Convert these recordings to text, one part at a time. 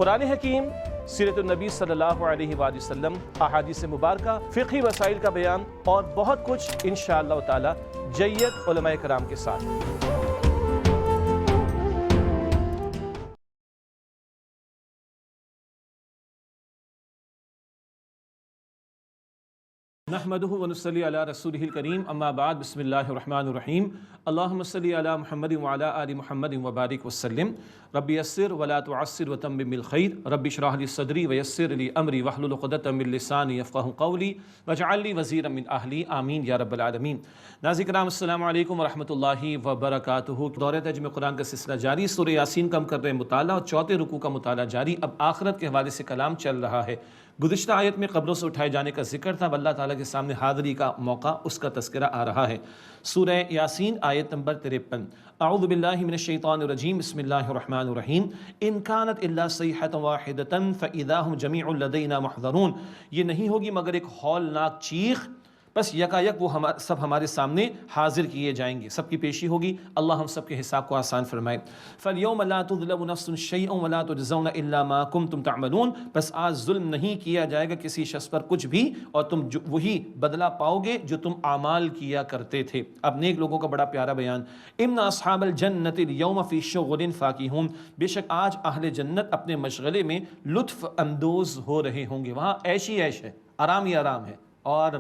قرآن حکیم، سیرت النبی صلی اللہ علیہ وآلہ وسلم، احادیث مبارکہ، فقہی مسائل کا بیان اور بہت کچھ انشاءاللہ تعالی جید علماء کرام کے ساتھ۔ نحمده ونصلي على رسوله الكريم اما بعد بسم الله الرحمن الرحيم اللهم صل على محمد وعلى آل محمد وبارك وسلم رب يسر ولا تعسر وتمم بالخير رب اشرح لي صدري ويسر لي امري واحلل عقدة من لساني يفقهوا قولي واجعل لي وزيرا من اهلي آمين یا رب العالمین۔ ناظرین کرام السلام علیکم ورحمۃ اللہ وبرکاتہ۔ دورہ ترجمہ قرآن کا سلسلہ جاری، سورہ یاسین کا ہم کر رہے ہیں مطالعہ اور چوتھے رکوع کا مطالعہ جاری۔ اب آخرت کے حوالے سے کلام چل رہا ہے۔ گزشتہ آیت میں قبروں سے اٹھائے جانے کا ذکر تھا، اللہ تعالیٰ کے سامنے حاضری کا موقع، اس کا تذکرہ آ رہا ہے۔ سورہ یاسین آیت نمبر 53۔ اعوذ باللہ من الشیطان الرجیم، بسم اللہ الرحمن الرحیم۔ ان کانت الا صیحۃ واحدۃ فاذا هم جمیع لدینا محضرون۔ یہ نہیں ہوگی مگر ایک ہولناک چیخ، بس یکایک وہ سب ہمارے سامنے حاضر کیے جائیں گے، سب کی پیشی ہوگی۔ اللہ ہم سب کے حساب کو آسان فرمائے۔ فَالْيَوْمَ لَا تُظْلَمُ نَفْسٌ شَيْئًا وَلَا تُجْزَوْنَ إِلَّا مَا كُنْتُمْ تَعْمَلُونَ۔ بس آج ظلم نہیں کیا جائے گا کسی شخص پر کچھ بھی، اور تم وہی بدلہ پاؤ گے جو تم اعمال کیا کرتے تھے۔ اب نیک لوگوں کا بڑا پیارا بیان۔ اِنَّ أَصْحَابَ الْجَنَّةِ الْيَوْمَ فِي شُغُلٍ فَاكِهُونَ۔ بے شک آج اہل جنت اپنے مشغلے میں لطف اندوز ہو رہے ہوں گے۔ وہاں عیش ہی عیش ہے، آرام ہی آرام ہے، اور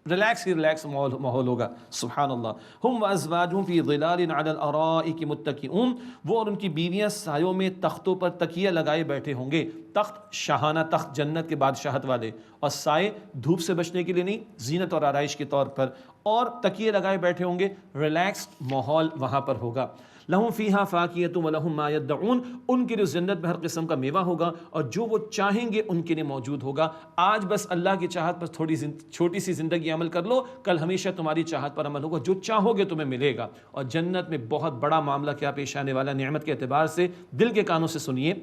ریلیکس ہی ریلیکس ماحول ہوگا۔ سبحان اللہ۔ ہم وازواجہم فی ظلال علی الارائک متکئون۔ وہ اور ان کی بیویاں سایوں میں تختوں پر تکیہ لگائے بیٹھے ہوں گے۔ تخت شاہانہ تخت، جنت کے بادشاہت والے، اور سائے دھوپ سے بچنے کے لیے نہیں، زینت اور آرائش کے طور پر، اور تکیے لگائے بیٹھے ہوں گے۔ ریلیکس ماحول وہاں پر ہوگا۔ لہم فیہا فاکہۃ ولہم ما یدعون۔ ان کے لیے جنت میں ہر قسم کا میوہ ہوگا، اور جو وہ چاہیں گے ان کے لیے موجود ہوگا۔ آج بس اللہ کی چاہت پر تھوڑی چھوٹی سی زندگی عمل کر لو، کل ہمیشہ تمہاری چاہت پر عمل ہوگا، جو چاہو گے تمہیں ملے گا۔ اور جنت میں بہت بڑا معاملہ کیا پیش آنے والا نعمت کے اعتبار سے، دل کے کانوں سے سنیے۔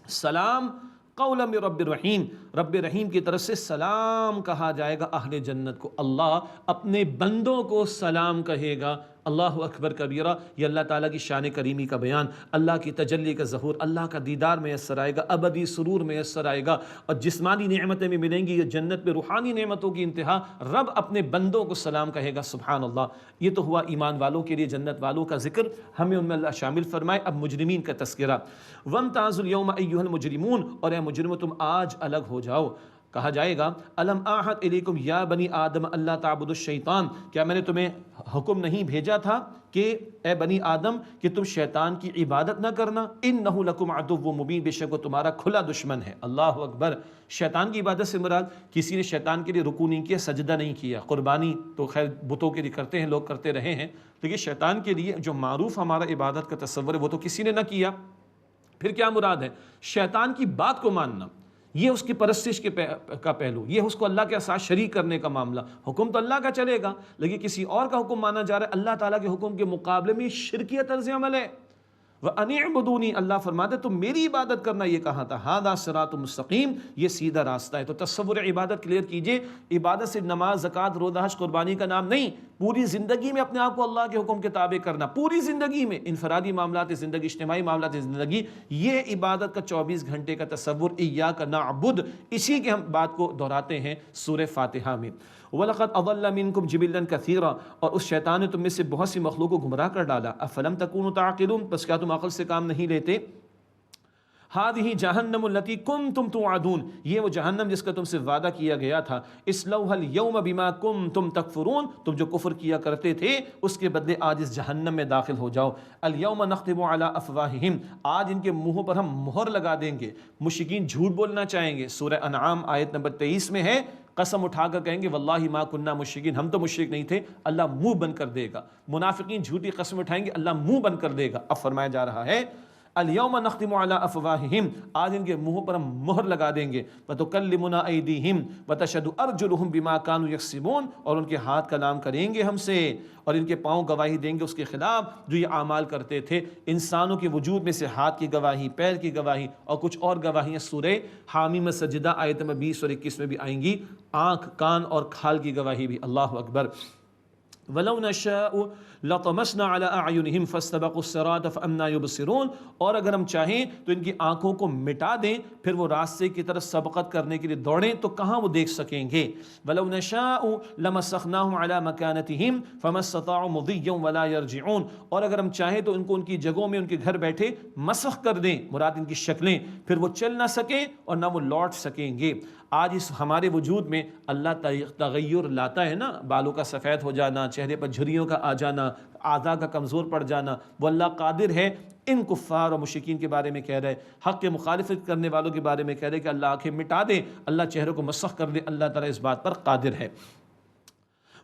سلام قولا من رب الرحیم۔ رب رحیم کی طرف سے سلام کہا جائے گا اہل جنت کو۔ اللہ اپنے بندوں کو سلام کہے گا۔ اللہ اکبر کبیرہ۔ یہ اللہ تعالیٰ کی شان کریمی کا بیان، اللہ کی تجلی کا ظہور، اللہ کا دیدار میسر آئے گا، ابدی سرور میسر آئے گا، اور جسمانی نعمتیں بھی ملیں گی، یہ جنت میں روحانی نعمتوں کی انتہا۔ رب اپنے بندوں کو سلام کہے گا۔ سبحان اللہ۔ یہ تو ہوا ایمان والوں کے لیے جنت والوں کا ذکر، ہمیں ان میں اللہ شامل فرمائے۔ اب مجرمین کا تذکرہ۔ وَامْتَازُوا الْيَوْمَ أَيُّهَا الْمُجْرِمُونَ۔ اور اے مجرمو تم آج الگ ہو جاؤ۔ کہا جائے گا الم اعہد الیکم یا بنی آدم اللہ تعبدوا الشیطان۔ کیا میں نے تمہیں حکم نہیں بھیجا تھا کہ اے بنی آدم کہ تم شیطان کی عبادت نہ کرنا؟ انہ لکم عدو مبین۔ بے شک وہ تمہارا کھلا دشمن ہے۔ اللہ اکبر۔ شیطان کی عبادت سے مراد کسی نے شیطان کے لیے رکوع نہیں کیا، سجدہ نہیں کیا۔ قربانی تو خیر بتوں کے لیے کرتے ہیں، لوگ کرتے رہے ہیں، لیکن شیطان کے لیے جو معروف ہمارا عبادت کا تصور ہے وہ تو کسی نے نہ کیا۔ پھر کیا مراد ہے؟ شیطان کی بات کو ماننا، یہ اس کی پرستش کا پہلو، یہ اس کو اللہ کے ساتھ شریک کرنے کا معاملہ۔ حکم تو اللہ کا چلے گا، لیکن کسی اور کا حکم مانا جا رہا ہے، اللہ تعالیٰ کے حکم کے مقابلے میں شرکیہ طرز عمل ہے۔ وَأَنِ اعْبُدُونِي۔ اللہ فرماتے تم میری عبادت کرنا، یہ کہا تھا۔ ہَذَا صِرَاطٌ مستقیم، یہ سیدھا راستہ ہے۔ تو تصور عبادت کلیئر کیجئے۔ عبادت سے نماز، زکوٰۃ، روزہ، حج، قربانی کا نام نہیں، پوری زندگی میں اپنے آپ کو اللہ کے حکم کے تابع کرنا، پوری زندگی میں، انفرادی معاملات زندگی، اجتماعی معاملات زندگی، یہ عبادت کا 24 گھنٹے کا تصور۔ ایاک نعبد، اسی کے ہم بات کو دہراتے ہیں سورہ فاتحہ میں۔ وَلَقَدْ أَضَلَّ مِنْكُمْ جِبِلًّا كَثِيرًا۔ اور اس شیطان نے تم میں سے بہت سی مخلوق کو گمراہ کر ڈالا۔ أَفَلَمْ تَكُونُوا تَعْقِلُونَ۔ بس کیا تم عقل سے کام نہیں لیتے؟ هذه جہنم التي كنتم توعدون۔ یہ وہ جہنم جس کا تم سے وعدہ کیا گیا تھا۔ اصلوها اليوم بما كنتم تکفرون۔ تم جو کفر کیا کرتے تھے اس کے بدلے آج اس جہنم میں داخل ہو جاؤ۔ اليوم نختم على افواههم۔ آج ان کے منہوں پر ہم مہر لگا دیں گے۔ مشرکین جھوٹ بولنا چاہیں گے، سورہ انعام آیت نمبر 23 میں ہے، قسم اٹھا کر کہیں گے واللہ ما کننا مشرکین، ہم تو مشرک نہیں تھے، اللہ منہ بند کر دے گا۔ منافقین جھوٹی قسم اٹھائیں گے، اللہ منہ بند کر دے گا۔ اب فرمایا جا رہا ہے الیوم نختم علی افواہہم، آج ان کے منہوں پر ہم مہر لگا دیں گے۔ وتکلمنا ایدیہم وتشہد ارجلہم بما کانوا یکسبون، اور ان کے ہاتھ کلام کریں گے ہم سے، اور ان کے پاؤں گواہی دیں گے اس کے خلاف جو یہ اعمال کرتے تھے۔ انسانوں کے وجود میں سے ہاتھ کی گواہی، پیر کی گواہی، اور کچھ اور گواہیاں سورہ حامیم سجدہ آیت نمبر 20 اور 21 میں بھی آئیں گی۔ آنکھ، کان اور کھال کی گواہی بھی۔ اللہ اکبر۔ وَلَوْ نَشَاءُ لَطَمَسْنَا عَلَىٰ أَعْيُنِهِمْ فَاسْتَبَقُوا الصِّرَاطَ فَأَنَّىٰ يُبْصِرُونَ، اور اگر ہم چاہیں تو ان کی آنکھوں کو مٹا دیں، پھر وہ راستے کی طرف سبقت کرنے کے لیے دوڑیں تو کہاں وہ دیکھ سکیں گے۔ وَلَوْ نَشَاءُ لَمَسَّخْنَاهُمْ عَلَىٰ مَكَانَتِهِمْ فَمَا اسْتَطَاعُوا مُضِيًّا وَلَا يَرْجِعُونَ، اور اگر ہم چاہیں تو ان کو ان کی جگہوں میں ان کے گھر بیٹھے مسخ کر دیں، مراد ان کی شکلیں، پھر وہ چل نہ سکیں اور نہ وہ لوٹ سکیں گے۔ آج اس ہمارے وجود میں اللہ تغیر لاتا ہے نا، بالوں کا سفید ہو جانا، چہرے پر جھریوں کا آ جانا، اعضاء کا کمزور پڑ جانا، وہ اللہ قادر ہے۔ ان کفار اور مشرکین کے بارے میں کہہ رہے، حق کے مخالفت کرنے والوں کے بارے میں کہہ رہے کہ اللہ آنکھیں مٹا دے، اللہ چہروں کو مسخ کر دے، اللہ تعالیٰ اس بات پر قادر ہے۔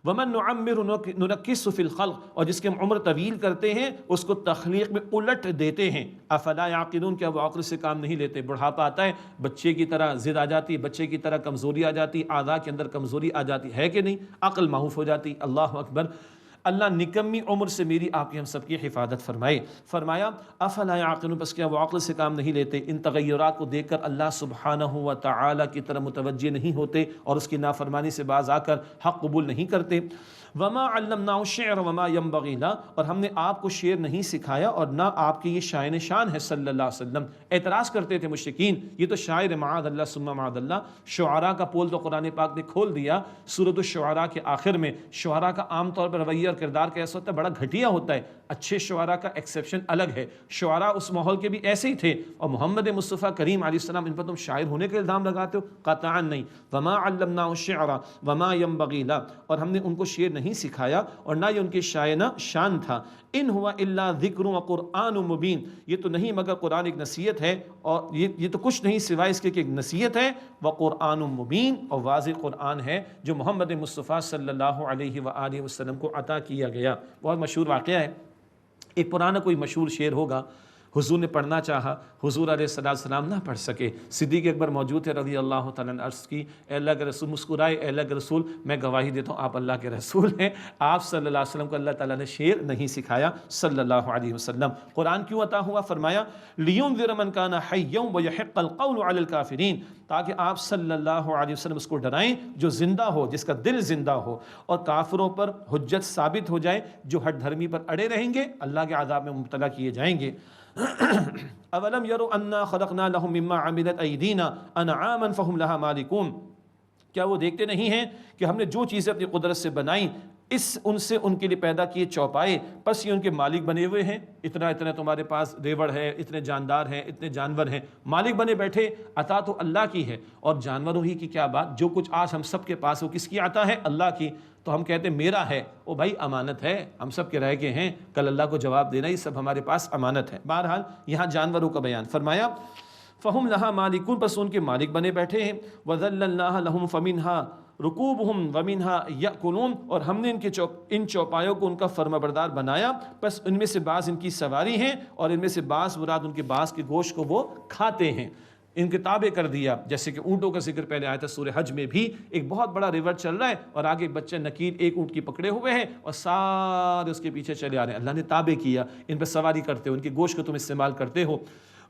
وَمَن نُعَمِّرُ نُنَكِّسُ فِي الْخَلْقِ، اور جس کے ہم عمر طویل کرتے ہیں اس کو تخلیق میں الٹ دیتے ہیں۔ افلا یعقلون، کیا وہ عقل سے کام نہیں لیتے؟ بڑھاپا آتا ہے، بچے کی طرح ضد آ جاتی، بچے کی طرح کمزوری آ جاتی، اعضاء کے اندر کمزوری آ جاتی ہے کہ نہیں؟ عقل معوف ہو جاتی۔ اللہ اکبر۔ اللہ نکمی عمر سے میری آپ کی ہم سب کی حفاظت فرمائے۔ فرمایا افلا یعقلون، بس کیا وہ عقل سے کام نہیں لیتے؟ ان تغیرات کو دیکھ کر اللہ سبحانہ و تعالی کی طرف متوجہ نہیں ہوتے اور اس کی نافرمانی سے باز آ کر حق قبول نہیں کرتے۔ وما علمناه الشعر وما ينبغي له، اور ہم نے آپ کو شعر نہیں سکھایا اور نہ آپ کی یہ شائن شان ہے صلی اللہ علیہ وسلم۔ اعتراض کرتے تھے مشرکین، یہ تو شاعر، معاذ اللہ ثم معاذ اللہ۔ شعراء کا پول تو قرآن پاک نے کھول دیا۔ سورۃ الشعراء کے آخر میں شعراء کا عام طور پر رویہ اور کردار کیسا ہوتا ہے؟ بڑا گھٹیا ہوتا ہے۔ اچھے شعراء کا ایکسیپشن الگ ہے، شعراء اس ماحول کے بھی ایسے ہی تھے، اور محمد مصطفیٰ کریم علیہ السلام ان پر تم شاعر ہونے کا الزام لگاتے ہو؟ قطعا نہیں۔ وما علمناه الشعر وما ينبغي له، اور ہم نے ان کو شعر نہیں سکھایا اور نہ یہ ان کے شائن شان تھا۔ ان ہوا الا ذکر و قرآن مبین، یہ تو نہیں مگر قرآن ایک نصیحت ہے، اور یہ تو کچھ نہیں سوائے اس کے کہ ایک نصیحت ہے، و قرآن مبین، اور واضح قرآن ہے جو محمد مصطفیٰ صلی اللہ علیہ وآلہ وسلم کو عطا کیا گیا۔ بہت مشہور واقعہ ہے، ایک پرانا کوئی مشہور شعر ہوگا، حضور نے پڑھنا چاہا، حضور علیہ السلام نہ پڑھ سکے، صدیق اکبر موجود تھے رضی اللہ تعالیٰ عنہ، عرض کی اے اللہ کے رسول، مسکرائے، اے اللہ کے رسول میں گواہی دیتا ہوں آپ اللہ کے رسول ہیں، آپ صلی اللہ علیہ وسلم کو اللہ تعالیٰ نے شعر نہیں سکھایا صلی اللہ علیہ وسلم۔ قرآن کیوں عطا ہوا؟ فرمایا لِيُنذِرَ مَن كَانَ حَيًّا وَيَحِقَّ الْقَوْلُ عَلَى الْكَافِرِينَ، تاکہ آپ صلی اللہ علیہ وسلم اس کو ڈرائیں جو زندہ ہو، جس کا دل زندہ ہو، اور کافروں پر حجت ثابت ہو جائے، جو ہٹ دھرمی پر اڑے رہیں گے اللہ کے عذاب میں مبتلا کیے جائیں گے۔ اولم یروا انا خلقنا لهم مما عملت ایدینا انعاما فهم لها مالکون، کیا وہ دیکھتے نہیں ہیں کہ ہم نے جو چیزیں اپنی قدرت سے بنائیں ان سے ان کے لیے پیدا کیے چوپائے، پس یہ ان کے مالک بنے ہوئے ہیں۔ اتنا تمہارے پاس ریوڑ ہے، اتنے جاندار ہیں، اتنے جانور ہیں، مالک بنے بیٹھے، عطا تو اللہ کی ہے۔ اور جانوروں ہی کی کیا بات، جو کچھ آج ہم سب کے پاس وہ کس کی عطا ہے؟ اللہ کی۔ تو ہم کہتے ہیں میرا ہے، وہ بھائی امانت ہے، ہم سب کے رہ کے ہیں، کل اللہ کو جواب دینا، یہ سب ہمارے پاس امانت ہے۔ بہرحال یہاں جانوروں کا بیان فرمایا فہم لہا مالکون، پس ان کے مالک بنے بیٹھے ہیں۔ وذللناها لهم فمنها رکوبہم ومنها یأکلون، اور ہم نے ان چوپایوں کو ان کا فرما بردار بنایا، پس ان میں سے بعض ان کی سواری ہیں اور ان میں سے بعض مراد ان کے بعض کے گوشت کو وہ کھاتے ہیں۔ ان کے تابع کر دیا، جیسے کہ اونٹوں کا ذکر پہلے آیا تھا سورہ حج میں بھی، ایک بہت بڑا ریور چل رہا ہے اور آگے ایک بچہ نکیر ایک اونٹ کی پکڑے ہوئے ہیں اور سارے اس کے پیچھے چلے آ رہے ہیں، اللہ نے تابع کیا، ان پہ سواری کرتے ہو، ان کے گوشت کو تم استعمال کرتے ہو۔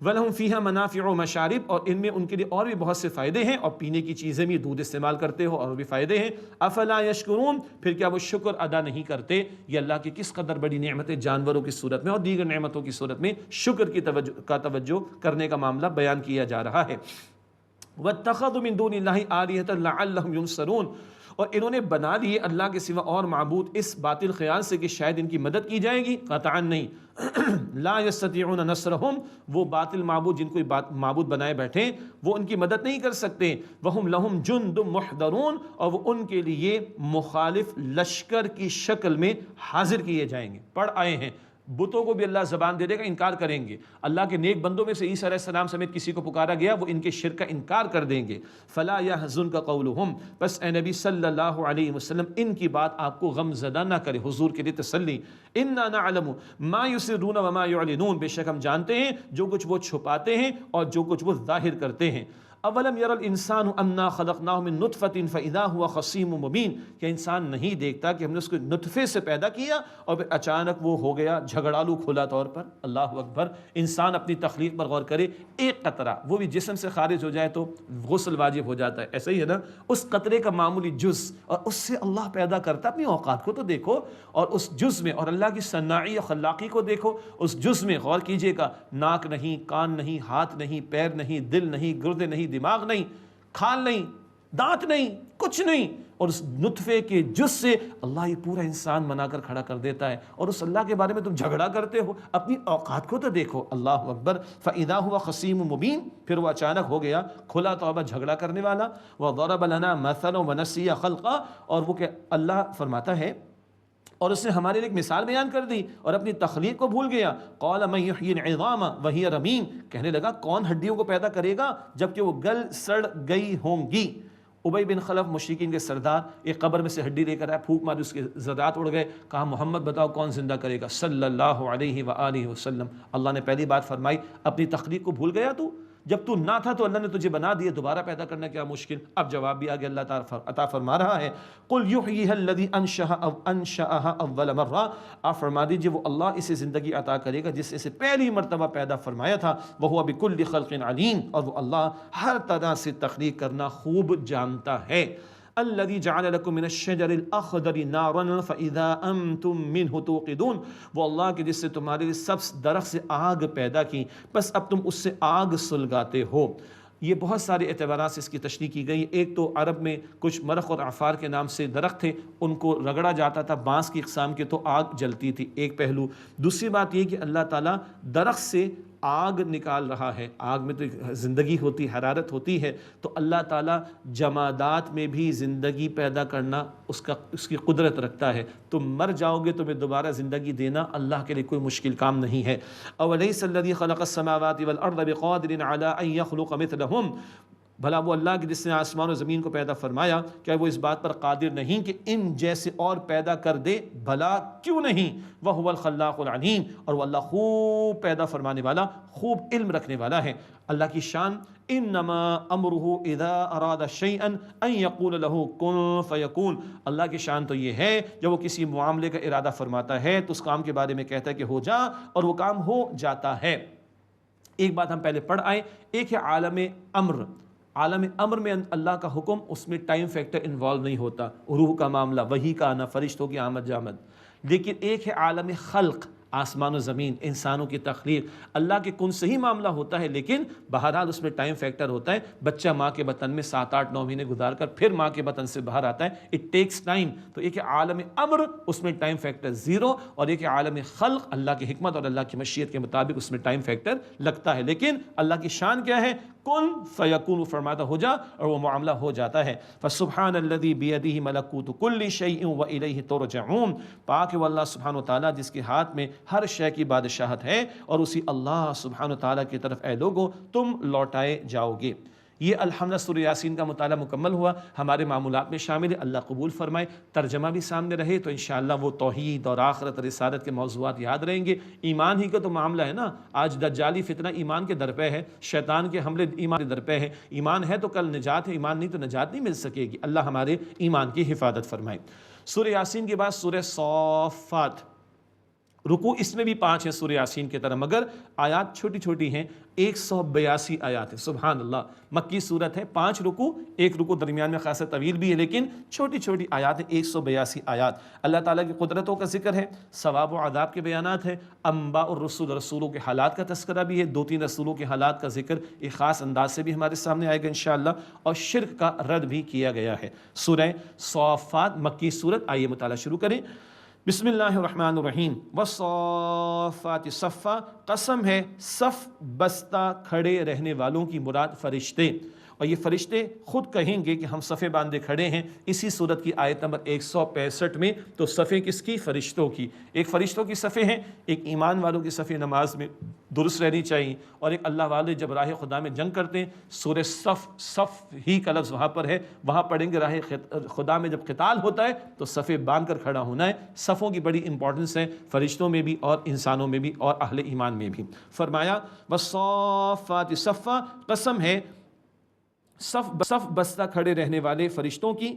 وَلَهُمْ فِيهَا مَنَافِعُ وَمَشَارِبُ، اور ان میں ان کے لیے اور بھی بہت سے فائدے ہیں، اور پینے کی چیزیں بھی، دودھ استعمال کرتے ہو اور بھی فائدے ہیں۔ افلا یشکرون، پھر کیا وہ شکر ادا نہیں کرتے؟ یہ اللہ کی کس قدر بڑی نعمت ہے، جانوروں کی صورت میں اور دیگر نعمتوں کی صورت میں شکر کی توجہ کرنے کا معاملہ بیان کیا جا رہا ہے۔ وَاتَّخَذُوا مِن دُونِ اللَّهِ آلِهَةً لَعَلَّهُمْ يُنصَرُونَ، اور انہوں نے بنا لیے اللہ کے سوا اور معبود اس باطل خیال سے کہ شاید ان کی مدد کی جائے گی، قطعا نہیں۔ لا يستطيعون نصرهم، وہ باطل معبود جن کو معبود بنائے بیٹھے وہ ان کی مدد نہیں کر سکتے۔ وهم لهم جند محضرون، اور وہ ان کے لیے مخالف لشکر کی شکل میں حاضر کیے جائیں گے، پڑھ آئے ہیں۔ بتوں کو بھی اللہ زبان دے دے گا، انکار کریں گے۔ اللہ کے نیک بندوں میں سے عیسیٰ علیہ السلام سمیت کسی کو پکارا گیا وہ ان کے شرک کا انکار کر دیں گے۔ فلا يحزنك قولهم، بس اے نبی صلی اللہ علیہ وسلم ان کی بات آپ کو غم زدہ نہ کرے، حضور کے لیے تسلی۔ انا نعلم ما يسرون وما يعلنون، بے شک ہم جانتے ہیں جو کچھ وہ چھپاتے ہیں اور جو کچھ وہ ظاہر کرتے ہیں۔ اولم یر الانسان انا خلقناہ من نطفۃ فاذا هو خصیم مبین، کہ انسان نہیں دیکھتا کہ ہم نے اس کو نطفے سے پیدا کیا اور پھر اچانک وہ ہو گیا جھگڑالو کھلا طور پر۔ اللہ اکبر، انسان اپنی تخلیق پر غور کرے، ایک قطرہ وہ بھی جسم سے خارج ہو جائے تو غسل واجب ہو جاتا ہے، ایسا ہی ہے نا، اس قطرے کا معمولی جز، اور اس سے اللہ پیدا کرتا، اپنی اوقات کو تو دیکھو، اور اس جز میں، اور اللہ کی صناعی اور خلاقی کو دیکھو، اس جز میں غور کیجئے گا، ناک نہیں، کان نہیں، ہاتھ نہیں، پیر نہیں، دل نہیں، گردے نہیں، دماغ نہیں، کھال نہیں، دانت نہیں، کچھ نہیں، اور اس نطفے کے جز سے اللہ یہ پورا انسان بنا کر کھڑا کر دیتا ہے، اور اس اللہ کے بارے میں تم جھگڑا کرتے ہو، اپنی اوقات کو تو دیکھو۔ اللہ اکبر، فَإِذَا هُوَ خَصِيمٌ مُبِينٌ، پھر وہ اچانک ہو گیا کھلا توبہ جھگڑا کرنے والا۔ وَضَرَبَ لَنَا مَثَلًا وَنَسِيَ خَلْقًا، اور وہ کہ اللہ فرماتا ہے اور اس نے ہمارے لیے ایک مثال بیان کر دی اور اپنی تخلیق کو بھول گیا۔ قال من یحیی العظام وہی رمیم، کہنے لگا کون ہڈیوں کو پیدا کرے گا جبکہ وہ گل سڑ گئی ہوں گی۔ ابی بن خلف مشرکین کے سردار ایک قبر میں سے ہڈی لے کر آئے، پھونک ماری، اس کے ذرات اڑ گئے، کہا محمد بتاؤ کون زندہ کرے گا صلی اللہ علیہ وآلہ وسلم۔ اللہ نے پہلی بات فرمائی اپنی تخلیق کو بھول گیا تو؟ جب تو نہ تھا تو اللہ نے تجھے بنا دیا، دوبارہ پیدا کرنا کیا مشکل؟ اب جواب بھی آگے اللہ تعالیٰ عطا فرما رہا ہے، قل یحییھا الذی انشأھا اول مرہ، آپ فرما دیجئے وہ اللہ اسے زندگی عطا کرے گا جس نے اسے پہلی مرتبہ پیدا فرمایا تھا، وہو بکل خلق علیم، اور وہ اللہ ہر طرح سے تخلیق کرنا خوب جانتا ہے۔ الذي جعل لكم من الشجر الاخضر نارا فاذا انتم منه توقدون، وہ اللہ کے جس سے تمہارے لیے سبز درخت سے آگ پیدا کی، بس اب تم اس سے آگ سلگاتے ہو۔ یہ بہت سارے اعتبارات سے اس کی تشریح کی گئی۔ ایک تو عرب میں کچھ مرخ اور عفار کے نام سے درخت تھے، ان کو رگڑا جاتا تھا بانس کی اقسام کے تو آگ جلتی تھی، ایک پہلو۔ دوسری بات یہ کہ اللہ تعالیٰ درخت سے آگ نکال رہا ہے، آگ میں تو زندگی ہوتی، حرارت ہوتی ہے، تو اللہ تعالیٰ جمادات میں بھی زندگی پیدا کرنا اس کی قدرت رکھتا ہے۔ تم مر جاؤ گے تمہیں دوبارہ زندگی دینا اللہ کے لیے کوئی مشکل کام نہیں ہے۔ اولیس الذی خلق السماوات والارض بقادر علی ان یخلق مثلہم، بھلا وہ اللہ کی جس نے آسمان و زمین کو پیدا فرمایا، کیا وہ اس بات پر قادر نہیں کہ ان جیسے اور پیدا کر دے؟ بھلا کیوں نہیں؟ وَهُوَ الْخَلَّاقُ الْعَلِيمُ، اور وہ اللہ خوب پیدا فرمانے والا، خوب علم رکھنے والا ہے۔ اللہ کی شان انما امرہ اذا اراد شیئا ان یقول له کن فیکون، اللہ کی شان تو یہ ہے جب وہ کسی معاملے کا ارادہ فرماتا ہے تو اس کام کے بارے میں کہتا ہے کہ ہو جا، اور وہ کام ہو جاتا ہے۔ ایک بات ہم پہلے پڑھ آئے، ایک ہے عالم امر، عالم امر میں اللہ کا حکم، اس میں ٹائم فیکٹر انوالو نہیں ہوتا، روح کا معاملہ، وحی کا آنا، فرشتوں کی آمد جامد۔ لیکن ایک ہے عالم خلق، آسمان و زمین، انسانوں کی تخلیق، اللہ کے کن سے ہی معاملہ ہوتا ہے، لیکن بہرحال اس میں ٹائم فیکٹر ہوتا ہے۔ بچہ ماں کے بطن میں 7 8 9 مہینے گزار کر پھر ماں کے بطن سے باہر آتا ہے، اٹ ٹیکس ٹائم۔ تو ایک عالم امر، اس میں ٹائم فیکٹر 0، اور ایک عالم خلق، اللہ کی حکمت اور اللہ کی مشیت کے مطابق اس میں ٹائم فیکٹر لگتا ہے۔ لیکن اللہ کی شان کیا ہے؟ کن فیکون، فرماتا ہو جا اور وہ معاملہ ہو جاتا ہے۔ فسبحان الذی بیدہ ملکوت کل شیء والیہ ترجعون، پاک ہے وہ اللہ سبحانہ وتعالیٰ جس کے ہاتھ میں ہر شے کی بادشاہت ہے، اور اسی اللہ سبحانہ وتعالیٰ کی طرف اے لوگو تم لوٹائے جاؤ گے۔ یہ الحمدللہ سورہ یاسین کا مطالعہ مکمل ہوا، ہمارے معمولات میں شامل ہے، اللہ قبول فرمائے۔ ترجمہ بھی سامنے رہے تو انشاءاللہ وہ توحید اور آخرت اور رسالت کے موضوعات یاد رہیں گے۔ ایمان ہی کا تو معاملہ ہے نا، آج دجالی فتنہ ایمان کے در پہ ہے، شیطان کے حملے ایمان کے در پہ ہے۔ ایمان ہے تو کل نجات ہے، ایمان نہیں تو نجات نہیں مل سکے گی۔ اللہ ہمارے ایمان کی حفاظت فرمائے۔ سورہ یاسین کے بعد سورہ صافات، رکوع اس میں بھی 5 ہیں سورہ یاسین کی طرح، مگر آیات چھوٹی چھوٹی ہیں، 182 آیات ہیں، سبحان اللہ۔ مکی صورت ہے، 5 رکوع، 1 رکوع درمیان میں خاصا طویل بھی ہے، لیکن چھوٹی چھوٹی آیات ہیں، 182 آیات۔ اللہ تعالیٰ کی قدرتوں کا ذکر ہے، ثواب و عذاب کے بیانات ہیں، انباء الرسول، رسولوں کے حالات کا تذکرہ بھی ہے، 2-3 رسولوں کے حالات کا ذکر ایک خاص انداز سے بھی ہمارے سامنے آئے گا انشاءاللہ، اور شرک کا رد بھی کیا گیا ہے۔ سورہ صافات مکی صورت، آئیے مطالعہ شروع کریں۔ بسم اللہ الرحمن الرحیم۔ والصافات صفا، قسم ہے صف بستہ کھڑے رہنے والوں کی، مراد فرشتے، اور یہ فرشتے خود کہیں گے کہ ہم صفے باندھے کھڑے ہیں۔ اسی صورت کی آیت نمبر 165 میں تو صفے کس کی؟ فرشتوں کی۔ ایک فرشتوں کی صفے ہیں، ایک ایمان والوں کی صفے نماز میں درست رہنی چاہیے، اور ایک اللہ والے جب راہ خدا میں جنگ کرتے ہیں، سورہ صف ہی کا لفظ وہاں پر ہے، وہاں پڑھیں گے راہ خدا میں جب قتال ہوتا ہے تو صفے باندھ کر کھڑا ہونا ہے۔ صفوں کی بڑی امپورٹنس ہے، فرشتوں میں بھی اور انسانوں میں بھی اور اہل ایمان میں بھی۔ فرمایا والصافات صفا، قسم ہے صف بستہ کھڑے رہنے والے فرشتوں کی،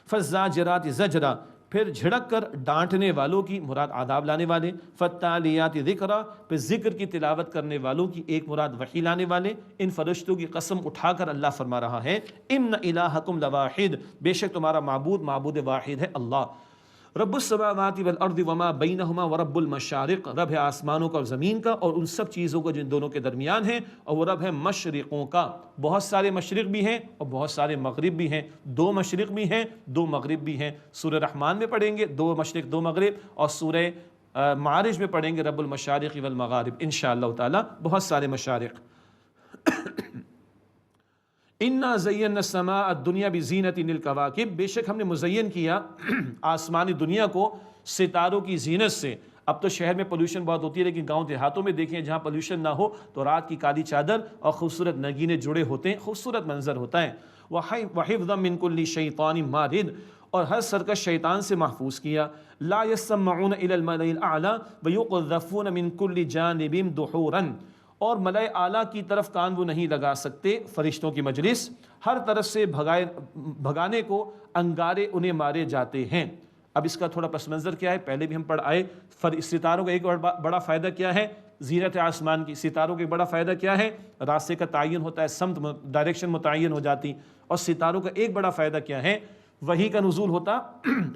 فالزاجرات زجرا پھر جھڑک کر ڈانٹنے والوں کی، مراد آداب لانے والے، فالتالیات ذکرا پھر ذکر کی تلاوت کرنے والوں کی، ایک مراد وحی لانے والے۔ ان فرشتوں کی قسم اٹھا کر اللہ فرما رہا ہے ان الہکم لواحد، بے شک تمہارا معبود واحد ہے اللہ، رب السماوات والارض وما بینہما ورب المشارق، رب ہے آسمانوں کا اور زمین کا اور ان سب چیزوں کا جن دونوں کے درمیان ہے، اور وہ رب ہے مشرقوں کا، بہت سارے مشرق بھی ہیں اور بہت سارے مغرب بھی ہیں، 2 مشرق بھی ہیں 2 مغرب بھی ہیں۔ سورہ رحمان میں پڑھیں گے 2 مشرق 2 مغرب، اور سورہ معارج میں پڑھیں گے رب المشارق والمغارب انشاءاللہ تعالی، بہت سارے مشارق۔ انا زینا السماء الدنیا بزینت للکواکب، بے شک ہم نے مزین کیا آسمانی دنیا کو ستاروں کی زینت سے۔ اب تو شہر میں پولیوشن بہت ہوتی ہے، لیکن گاؤں دیہاتوں میں دیکھیں جہاں پولیوشن نہ ہو تو رات کی کالی چادر اور خوبصورت نگینے جڑے ہوتے ہیں، خوبصورت منظر ہوتا ہے۔ وحفظا من کل شیطان مارد، اور ہر سرکش شیطان سے محفوظ کیا۔ لا يسمعون الى الملأ الاعلى ويقذفون من كل جانب دحورا، اور ملائے اعلیٰ کی طرف کان وہ نہیں لگا سکتے، فرشتوں کی مجلس ہر طرف سے بھگانے کو انگارے انہیں مارے جاتے ہیں۔ اب اس کا تھوڑا پس منظر کیا ہے، پہلے بھی ہم پڑھ آئے۔ ستاروں کا ایک بڑا فائدہ کیا ہے، زینت آسمان کی۔ ستاروں کا ایک بڑا فائدہ کیا ہے، راستے کا تعین ہوتا ہے، سمت ڈائریکشن متعین ہو جاتی۔ اور ستاروں کا ایک بڑا فائدہ کیا ہے، وحی کا نزول ہوتا،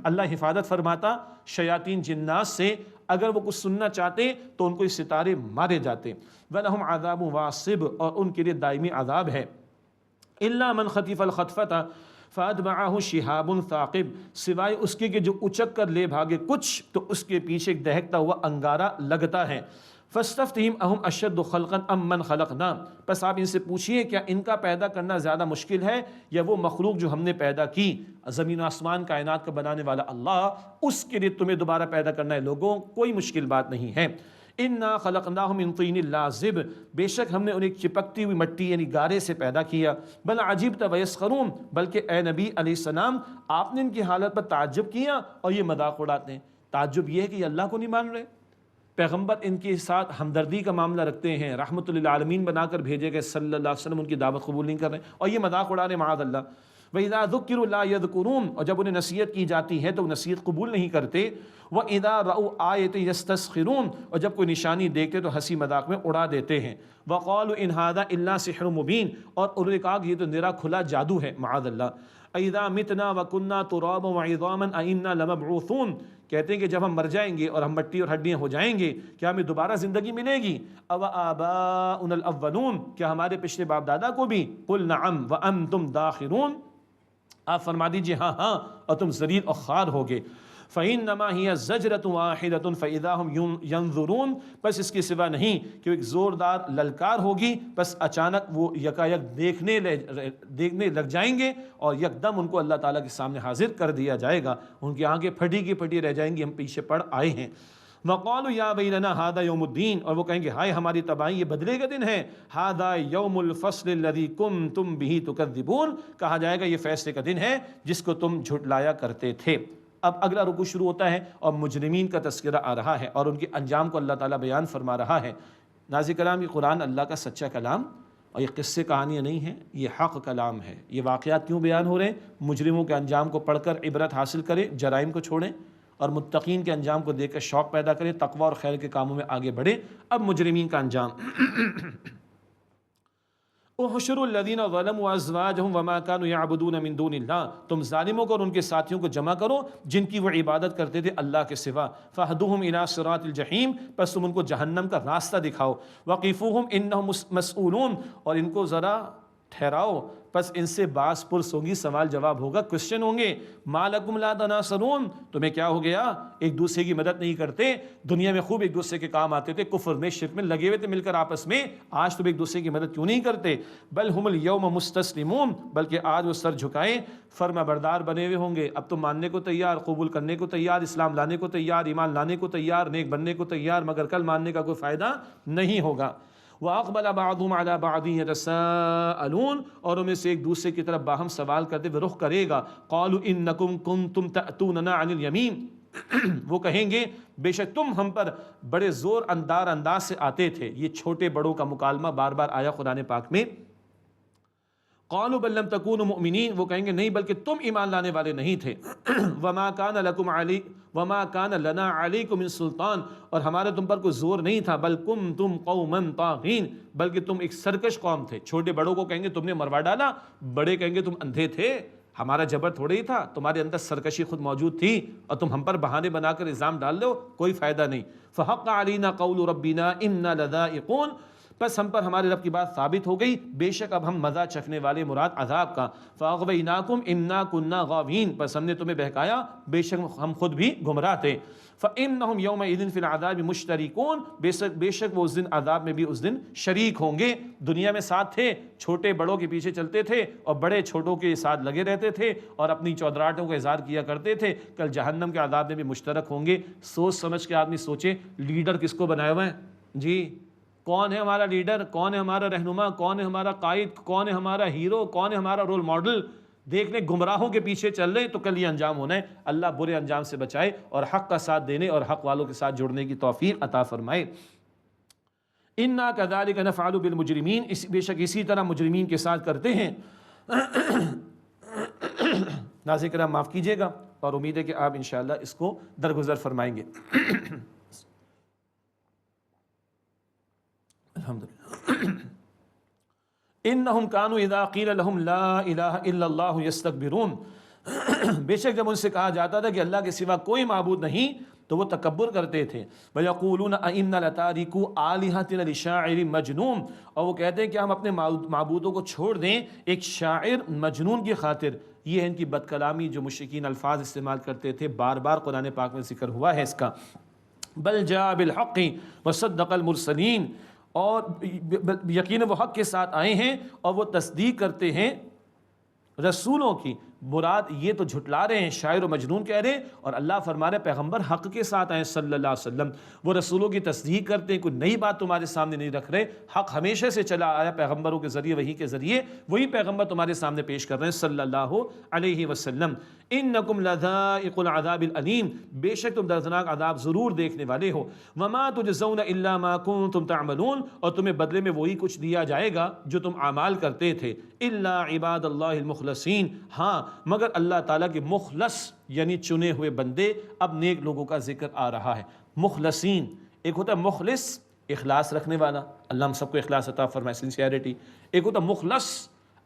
اللہ حفاظت فرماتا شیاطین جنات سے، اگر وہ کچھ سننا چاہتے تو ان کو یہ ستارے مارے جاتے۔ وَلَهُمْ عَذَابٌ وَاصِبٌ، اور ان کے لیے دائمی عذاب ہے۔ إِلَّا مَنْ خَطِفَ الْخَطْفَةَ فَأَتْبَعَهُ شِهَابٌ ثَاقِبٌ، سوائے اس کے کہ جو اچک کر لے بھاگے کچھ، تو اس کے پیچھے ایک دہکتا ہوا انگارہ لگتا ہے۔ فَاسْتَفْتِهِمْ أَهُمْ أَشَدُّ خَلْقًا أَمْ مَنْ خَلَقْنَا، پس آپ ان سے پوچھئے کیا ان کا پیدا کرنا زیادہ مشکل ہے یا وہ مخلوق جو ہم نے پیدا کی؟ زمین و آسمان کائنات کا بنانے والا اللہ، اس کے لیے تمہیں دوبارہ پیدا کرنا ہے لوگوں، کوئی مشکل بات نہیں ہے۔ انا خلقناہم من طین لازب، بے شک ہم نے انہیں چپکتی ہوئی مٹی یعنی گارے سے پیدا کیا۔ بل عجبت ویسخرون، بلکہ اے نبی علیہ السلام آپ نے ان کی حالت پر تعجب کیا اور یہ مذاق اڑاتے ہیں۔ تعجب یہ ہے کہ یہ اللہ کو نہیں مان رہے، پیغمبر ان کے ساتھ ہمدردی کا معاملہ رکھتے ہیں، رحمت للعالمین بنا کر بھیجے گئے صلی اللہ علیہ وسلم، ان کی دعوت قبول نہیں کر رہے اور یہ مذاق اڑا رہے معاذ اللہ۔ وَإِذَا ذُكِّرُوا لَا يَذْكُرُونَ، اور جب انہیں نصیحت کی جاتی ہے تو وہ نصیحت قبول نہیں کرتے۔ وَإِذَا رَأَوْا آیَةً يَسْتَسْخِرُونَ، اور جب کوئی نشانی دیکھتے تو ہنسی مذاق میں اڑا دیتے ہیں۔ وَقَالُوا إِنْ هَذَا إِلَّا سِحْرٌ مُبِينٌ، اور انہوں نے کہا کہ یہ تو نرا کھلا جادو ہے معاذ اللہ۔ اِذَا مِتْنَا وَكُنَّا تُرَابًا وَعِظَامًا أَإِنَّا لَمَبْعُوثُونَ، کہتے ہیں کہ جب ہم مر جائیں گے اور ہم مٹی اور ہڈیاں ہو جائیں گے، کیا ہمیں دوبارہ زندگی ملے گی؟ أَوَآبَاؤُنَا الْأَوَّلُونَ، کیا ہمارے پچھلے باپ دادا کو بھی؟ قُلْ نَعَمْ وَأَنْتُمْ دَاخِرُونَ، آپ فرما دیجئے ہاں ہاں، اور تم ذلیل اور خوار ہوگے۔ فَإِنَّمَا هِيَ زَجْرَةٌ وَاحِدَةٌ فَإِذَا هُمْ يَنظُرُونَ، بس اس کے سوا نہیں کہ ایک زوردار للکار ہوگی، بس اچانک وہ یکایک دیکھنے لگ جائیں گے اور یکدم ان کو اللہ تعالیٰ کے سامنے حاضر کر دیا جائے گا، ان کی آنکھیں پھٹی کی پھٹی رہ جائیں گی، ہم پیچھے پڑ آئے ہیں۔ وَقَالُوا يَا وَيْلَنَا هَذَا يَوْمُ الدِّينِ، اور وہ کہیں گے ہائے ہماری تباہی، یہ بدلے کا دن ہے۔ هَذَا يَوْمُ الْفَصْلِ الَّذِي كُنْتُمْ بِهِ تُكَذِّبُونَ، کہا جائے گا یہ فیصلے کا دن ہے جس کو تم جھٹلایا کرتے تھے۔ اب اگلا رکوع شروع ہوتا ہے اور مجرمین کا تذکرہ آ رہا ہے اور ان کے انجام کو اللہ تعالیٰ بیان فرما رہا ہے۔ نازل کلام یہ قرآن اللہ کا سچا کلام، اور یہ قصے کہانیاں نہیں ہیں، یہ حق کلام ہے۔ یہ واقعات کیوں بیان ہو رہے ہیں؟ مجرموں کے انجام کو پڑھ کر عبرت حاصل کریں، جرائم کو چھوڑیں، اور متقین کے انجام کو دیکھ کر شوق پیدا کریں، تقوی اور خیر کے کاموں میں آگے بڑھیں۔ اب مجرمین کا انجام، احشروا الذین ظلموا ازواجہم وما کانوا یعبدون من دون اللہ، تم ظالموں کو اور ان کے ساتھیوں کو جمع کرو جن کی وہ عبادت کرتے تھے اللہ کے سوا۔ فاہدوہم الی صراط الجحیم، پس تم ان کو جہنم کا راستہ دکھاؤ۔ وقفوہم انہم مسئولون، اور ان کو ذرا ٹھہراؤ، پس ان سے باس پرس ہوگی، سوال جواب ہوگا، کوشچن ہوں گے۔ ما لکم لا تناصرون، تمہیں کیا ہو گیا، ایک دوسرے کی مدد نہیں کرتے؟ دنیا میں خوب ایک دوسرے کے کام آتے تھے، کفر میں شرک میں لگے ہوئے تھے مل کر آپس میں، آج تم ایک دوسرے کی مدد کیوں نہیں کرتے؟ بل ہم الیوم مستسلمون، بلکہ آج وہ سر جھکائے فرما بردار بنے ہوئے ہوں گے۔ اب تو ماننے کو تیار، قبول کرنے کو تیار، اسلام لانے کو تیار، ایمان لانے کو تیار، نیک بننے کو تیار، مگر کل ماننے کا کوئی فائدہ نہیں ہوگا۔ وَأَقْبَلَ بَعْضُهُمْ عَلَى بَعْضٍ يَتَسَاءَلُونَ، اور ان میں سے ایک دوسرے کی طرف باہم سوال کرتے ہوئے رخ کرے گا۔ قَالُوا إِنَّكُمْ كُنْتُمْ تَأْتُونَنَا عَنِ الْيَمِينِ، وہ کہیں گے بے شک تم ہم پر بڑے زور انداز سے آتے تھے۔ یہ چھوٹے بڑوں کا مکالمہ بار بار آیا قرآن پاک میں۔ قالوا بل لم تكونوا مؤمنین، وہ کہیں گے نہیں بلکہ تم ایمان لانے والے نہیں تھے. وما كان لنا علیکم من سلطان، اور ہمارے تم پر کوئی زور نہیں تھا. بل کنتم قوما طاغین، بلکہ تم ایک سرکش قوم تھے. چھوٹے بڑوں کو کہیں گے تم نے مروا ڈالا، بڑے کہیں گے تم اندھے تھے، ہمارا جبر تھوڑے ہی تھا، تمہارے اندر سرکشی خود موجود تھی اور تم ہم پر بہانے بنا کر الزام ڈال دو، کوئی فائدہ نہیں. فحق علینا قول ربنا انا لذائقون، بس ہم پر ہمارے رب کی بات ثابت ہو گئی، بے شک اب ہم مزہ چکھنے والے، مراد عذاب کا. فاغویناکم انا کنا غاوین، بس ہم نے تمہیں بہکایا، بے شک ہم خود بھی گمراہ تھے. فانہم یومئذ فی العذاب مشترکون، بے شک وہ اس دن عذاب میں بھی اس دن شریک ہوں گے. دنیا میں ساتھ تھے، چھوٹے بڑوں کے پیچھے چلتے تھے اور بڑے چھوٹوں کے ساتھ لگے رہتے تھے اور اپنی چودراہٹوں کا اظہار کیا کرتے تھے. کل جہنم کے عذاب میں بھی مشترک ہوں گے. سوچ سمجھ کے آدمی سوچے لیڈر کس کو بنایا ہوا ہے جی، کون ہے ہمارا لیڈر، کون ہے ہمارا رہنما، کون ہے ہمارا قائد، کون ہے ہمارا ہیرو، کون ہے ہمارا رول ماڈل. دیکھنے گمراہوں کے پیچھے چل رہے تو کل یہ انجام ہونا ہے. اللہ برے انجام سے بچائے اور حق کا ساتھ دینے اور حق والوں کے ساتھ جڑنے کی توفیق عطا فرمائے. انا کذالک نفعل بالمجرمین، بے شک اسی طرح مجرمین کے ساتھ کرتے ہیں. ناظرین کرام معاف کیجیے گا، اور امید ہے کہ آپ انشاءاللہ اس کو درگزر فرمائیں گے. الحمدللہ. انہم کانوا اذا قیل لهم لا الہ الا اللہ یستکبرون، بے شک جب ان سے کہا جاتا تھا کہ اللہ کے سوا کوئی معبود نہیں تو وہ تکبر کرتے تھے. وَيَقُولُونَ أَإِنَّا لَتَارِكُو آلِهَتِنَا لِشَاعِرٍ مَجْنُونٍ، اور وہ کہتے ہیں کہ ہم اپنے معبودوں کو چھوڑ دیں ایک شاعر مجنون کی خاطر. یہ ہے ان کی بد کلامی، جو مشرکین الفاظ استعمال کرتے تھے، بار بار قرآن پاک میں ذکر ہوا ہے اس کا. بل جاء بالحق وصدق المرسلین، اور یقین وہ حق کے ساتھ آئے ہیں اور وہ تصدیق کرتے ہیں رسولوں کی. مراد یہ تو جھٹلا رہے ہیں، شاعر و مجنون کہہ رہے ہیں، اور اللہ فرما رہے پیغمبر حق کے ساتھ آئے صلی اللہ علیہ وسلم. وہ رسولوں کی تصدیق کرتے ہیں، کوئی نئی بات تمہارے سامنے نہیں رکھ رہے. حق ہمیشہ سے چلا آیا پیغمبروں کے ذریعے، وحی کے ذریعے، وہی پیغمبر تمہارے سامنے پیش کر رہے ہیں صلی اللہ علیہ وسلم. انکم لذائق العذاب العلیم، بے شک تم دردناک عذاب ضرور دیکھنے والے ہو. وما تجزون الا ما کنتم تعملون، اور تمہیں بدلے میں وہی کچھ دیا جائے گا جو تم اعمال کرتے تھے. الا عباد اللہ المخلصین، ہاں مگر اللہ تعالیٰ کے مخلص یعنی چنے ہوئے بندے. اب نیک لوگوں کا ذکر آ رہا ہے. مخلصین، ایک ہوتا ہے مخلص اخلاص رکھنے والا، اللہ ہم سب کو اخلاص عطا فرمائے، سنسیئرٹی. ایک ہوتا ہے مخلص،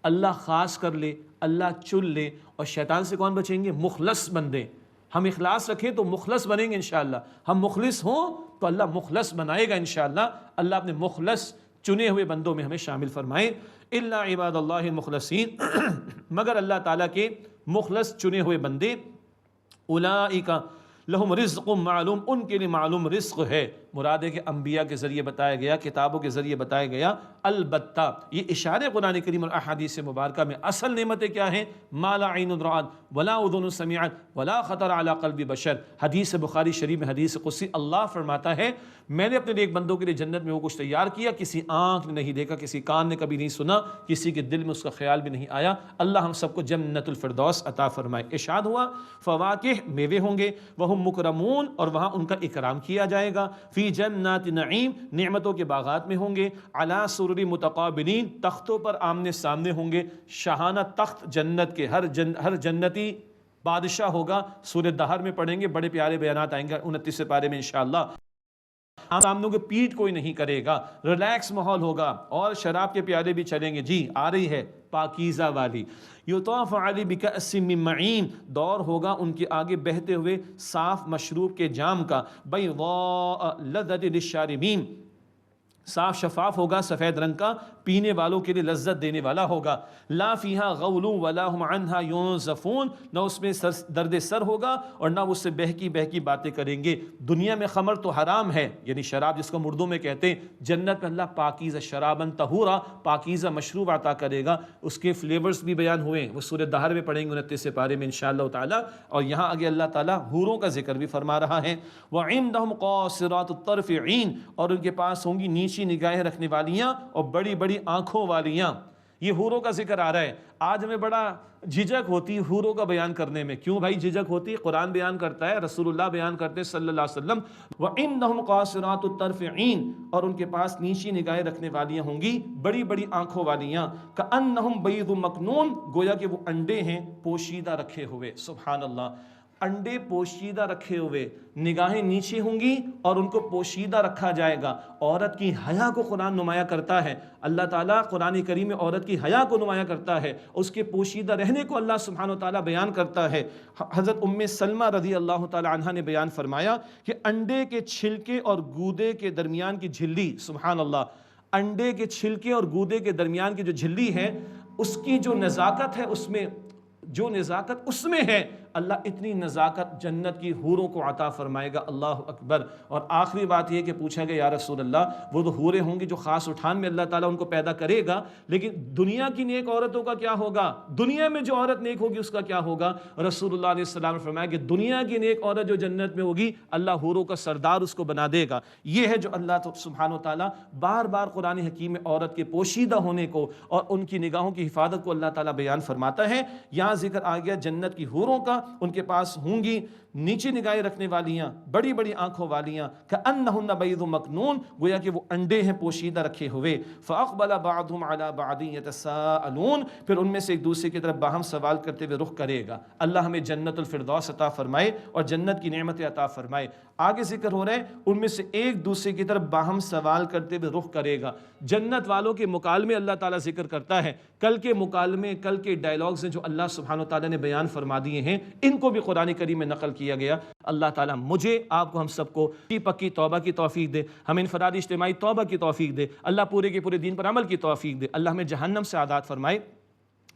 اللہ خاص کر لے، اللہ چن لے. اور شیطان سے کون بچیں گے؟ مخلص بندے. ہم اخلاص رکھیں تو مخلص بنیں گے انشاءاللہ، ہم مخلص ہوں تو اللہ مخلص بنائے گا انشاءاللہ. اللہ اپنے مخلص چنے ہوئے بندوں میں ہمیں شامل فرمائے. الا عباد اللہ المخلصین، مگر اللہ تعالیٰ کے مخلص چنے ہوئے بندے. اولئک لہم رزق معلوم، ان کے لیے معلوم رزق ہے. مراد ہے کہ انبیاء کے ذریعے بتایا گیا، کتابوں کے ذریعے بتایا گیا. البتہ یہ اشارے قرآن کریم اور احادیث مبارکہ میں اصل نعمتیں کیا ہیں؟ ما لا عین رأت ولا اذن سمعت ولا خطر علی قلب بشر. حدیث بخاری شریف میں حدیث قدسی اللہ فرماتا ہے میں نے اپنے نیک بندوں کے لیے جنت میں وہ کچھ تیار کیا کسی آنکھ نے نہیں دیکھا، کسی کان نے کبھی نہیں سنا، کسی کے دل میں اس کا خیال بھی نہیں آیا. اللہ ہم سب کو جنت الفردوس عطا فرمائے. ارشاد ہوا فواکہ، میوے ہوں گے، وہم مکرمون، اور وہاں ان کا اکرام کیا جائے گا. فی جنات نعیم، نعمتوں کے باغات میں ہوں گے. علی سرر متقابلین، تختوں پر آمنے سامنے ہوں گے. شاہانہ تخت جنت کے، ہر جنتی بادشاہ ہوگا. سورہ دہر میں پڑھیں گے، بڑے پیارے بیانات آئیں گے 29 پارے میں انشاءاللہ. سامنے کے پیٹ کوئی نہیں کرے گا، ریلیکس ماحول ہوگا، اور شراب کے پیالے بھی چلیں گے. جی آ رہی ہے پاکیزہ والی. یطاف علی بکأس من معین، دور ہوگا ان کے آگے بہتے ہوئے صاف مشروب کے جام کا. بیضاء لذۃ للشاربین، صاف شفاف ہوگا، سفید رنگ کا، پینے والوں کے لیے لذت دینے والا ہوگا. لا فیہا غول ولا ہم عنہا ینزفون، نہ اس میں درد سر ہوگا اور نہ اس سے بہکی بہکی باتیں کریں گے. دنیا میں خمر تو حرام ہے، یعنی شراب جس کو اردو میں کہتے ہیں. جنت میں اللہ پاکیزہ شرابن طہورا، پاکیزہ مشروب عطا کرے گا. اس کے فلیورز بھی بیان ہوئے، وہ سورہ دہر میں پڑھیں گے 29 پارے میں انشاءاللہ تعالی. اور یہاں آگے اللہ تعالیٰ حوروں کا ذکر بھی فرما رہا ہے. وعندہم قاصرات الطرف عین، اور ان کے پاس ہوں گی نیچی نگاہیں رکھنے والیاں اور بڑی بڑی آنکھوں والیاں. یہ حوروں کا ذکر آ رہا ہے. آج ہمیں بڑا جھجک ہوتی ہے حوروں کا بیان کرنے میں. کیوں بھائی جھجک ہوتی ہے؟ قرآن بیان کرتا ہے، رسول اللہ بیان کرتے ہیں صلی اللہ علیہ وسلم، وَإِنَّهُمْ قَاصِرَاتُ الطَّرْفِ عِينٌ، اور ان کے پاس نیچی نگاہیں رکھنے والیاں ہوں گی، بڑی بڑی آنکھوں والیاں، كَأَنَّهُمْ بَيْضٌ مَكْنُونٌ، گویا کہ وہ انڈے ہیں پوشیدہ رکھے ہوئے. سبحان اللہ، انڈے پوشیدہ رکھے ہوئے، نگاہیں نیچے ہوں گی اور ان کو پوشیدہ رکھا جائے گا. عورت کی حیا کو قرآن نمایاں کرتا ہے. اللہ تعالیٰ قرآن کریم میں عورت کی حیا کو نمایاں کرتا ہے، اس کے پوشیدہ رہنے کو اللہ سبحانہ وتعالیٰ بیان کرتا ہے. حضرت ام سلمہ رضی اللہ تعالی عنہا نے بیان فرمایا کہ انڈے کے چھلکے اور گودے کے درمیان کی جھلی، سبحان اللہ، انڈے کے چھلکے اور گودے کے درمیان کی جو جھلی ہے، اس کی جو نزاکت ہے، اس میں جو نزاکت اس میں ہے، اللہ اتنی نزاکت جنت کی حوروں کو عطا فرمائے گا. اللہ اکبر. اور آخری بات یہ کہ پوچھا گیا یا رسول اللہ وہ تو حوریں ہوں گی جو خاص اٹھان میں اللہ تعالیٰ ان کو پیدا کرے گا، لیکن دنیا کی نیک عورتوں کا کیا ہوگا؟ دنیا میں جو عورت نیک ہوگی اس کا کیا ہوگا؟ رسول اللہ علیہ السلام نے فرمایا کہ دنیا کی نیک عورت جو جنت میں ہوگی اللہ حوروں کا سردار اس کو بنا دے گا. یہ ہے جو اللہ سبحانہ و تعالیٰ بار بار قرآن حکیم میں عورت کے پوشیدہ ہونے کو اور ان کی نگاہوں کی حفاظت کو اللہ تعالیٰ بیان فرماتا ہے. یہاں ذکر آ گیا جنت کی حوروں کا، ان کے پاس ہوں گی نیچی نگاہیں رکھنے والیاں، بڑی بڑی آنکھوں والیاں، کأنہن بیض مکنون، گویا کہ وہ انڈے ہیں پوشیدہ رکھے ہوئے. فاقبل بعضهم على بعض يتساءلون، پھر ان میں سے ایک دوسرے کی طرف باہم سوال کرتے ہوئے رخ کرے گا. اللہ ہمیں جنت الفردوس عطا فرمائے اور جنت کی نعمتیں عطا فرمائے. آگے ذکر ہو رہا ہے ان میں سے ایک دوسرے کی طرف باہم سوال کرتے ہوئے رخ کرے گا. جنت والوں کے مکالمے اللہ تعالیٰ ذکر کرتا ہے. کل کے مکالمے، کل کے ڈائلاگز ہیں جو اللہ سبحانہ وتعالیٰ نے بیان فرما دیے ہیں، ان کو بھی قرآن کریم میں نقل کیا گیا. اللہ تعالیٰ مجھے، آپ کو، ہم سب کو پکی توبہ کی توفیق دے، ہمیں انفرادی اجتماعی توبہ کی توفیق دے. اللہ پورے کے پورے دین پر عمل کی توفیق دے. اللہ ہمیں جہنم سے آزاد فرمائے.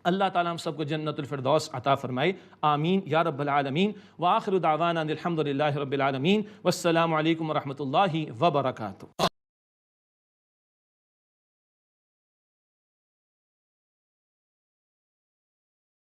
اللہ تعالیٰ ہم سب کو جنت الفردوس عطا فرمائے. آمین یا رب العالمین. وآخر دعوانا الحمد للہ رب العالمین. والسلام علیکم ورحمۃ اللہ وبرکاتہ.